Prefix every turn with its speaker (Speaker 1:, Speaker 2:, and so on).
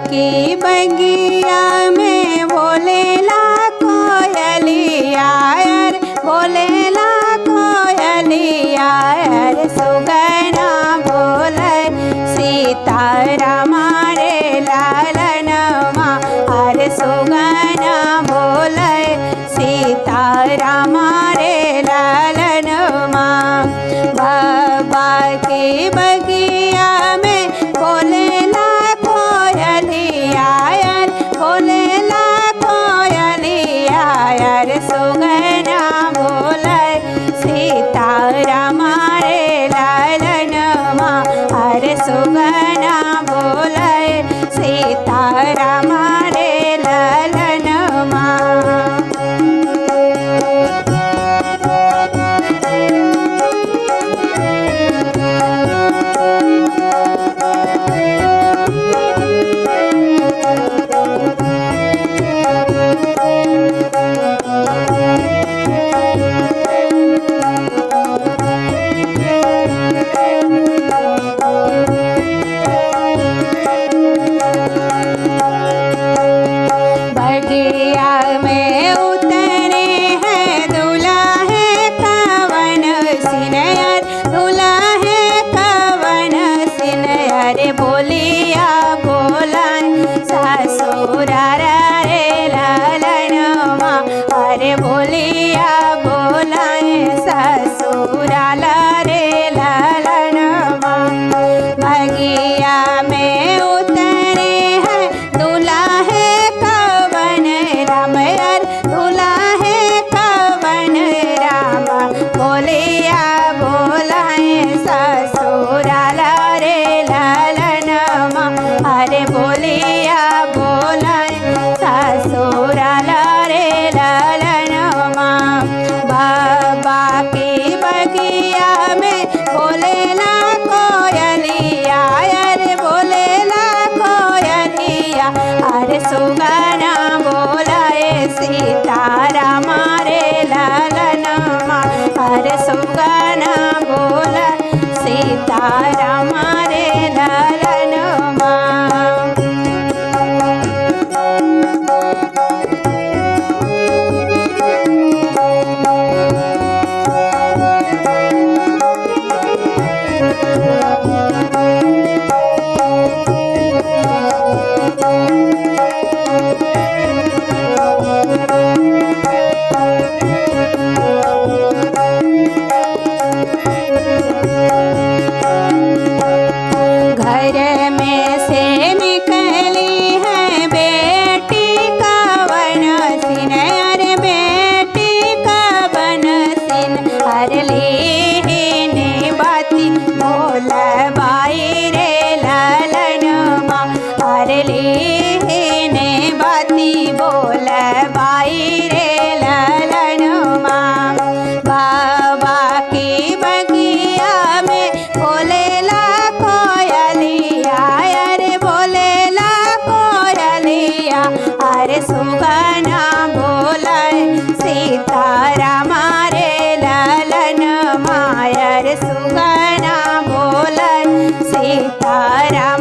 Speaker 1: की बगिया में बोलेला कोयलिया रे, बोलेला कोयलिया रे, सुगना बोले सीताराम रे लालनमा, अरे सुगना बोले सीताराम रे लालनमा। बाबा की बगिया में बोलेला कोयलिया रे, बोलेला कोयलिया रे, सुगना बोले सीताराम रे लालनमा, अरे सुगना बोले सीताराम रे लालनमा। बगिया में उतरे हैं दुल्हे कवन सिनयर, दुल्हे कवन सिनयर, बोलिया बोलन ससुरा रे लालनमा, अरे बोलिया बोलन ससुरा रे लालनमा। बगिया में उतरे हैं दुल्हे कवन राम यार, दुल्हे कवन राम, बोलिया बोलाए ससुराल रे लालनमा, अरे बोलिया बोलाए ससुराल रे लालनमा। बाबा की बगिया में बोलेला कोयलिया रे, बोलेला कोयलिया, अरे सुगना बोलाए सीताराम रे लालनमा, अरे सुगना बोला सीताराम रे लालनमा। घर में से निकली है बेटी कवन सिन, अरे बेटी कवन सिन, अरे लीने बाती बोल बाई रे लालनमा, अरे लीने बाती बोल बाई रे लालनमा। बाबा की बगिया में बोलेला कोयलिया रे, बोलेला कोयलिया, अरे सुगना बोलाए सीताराम रे लालनमा, अरे सुगना बोलाए सीताराम।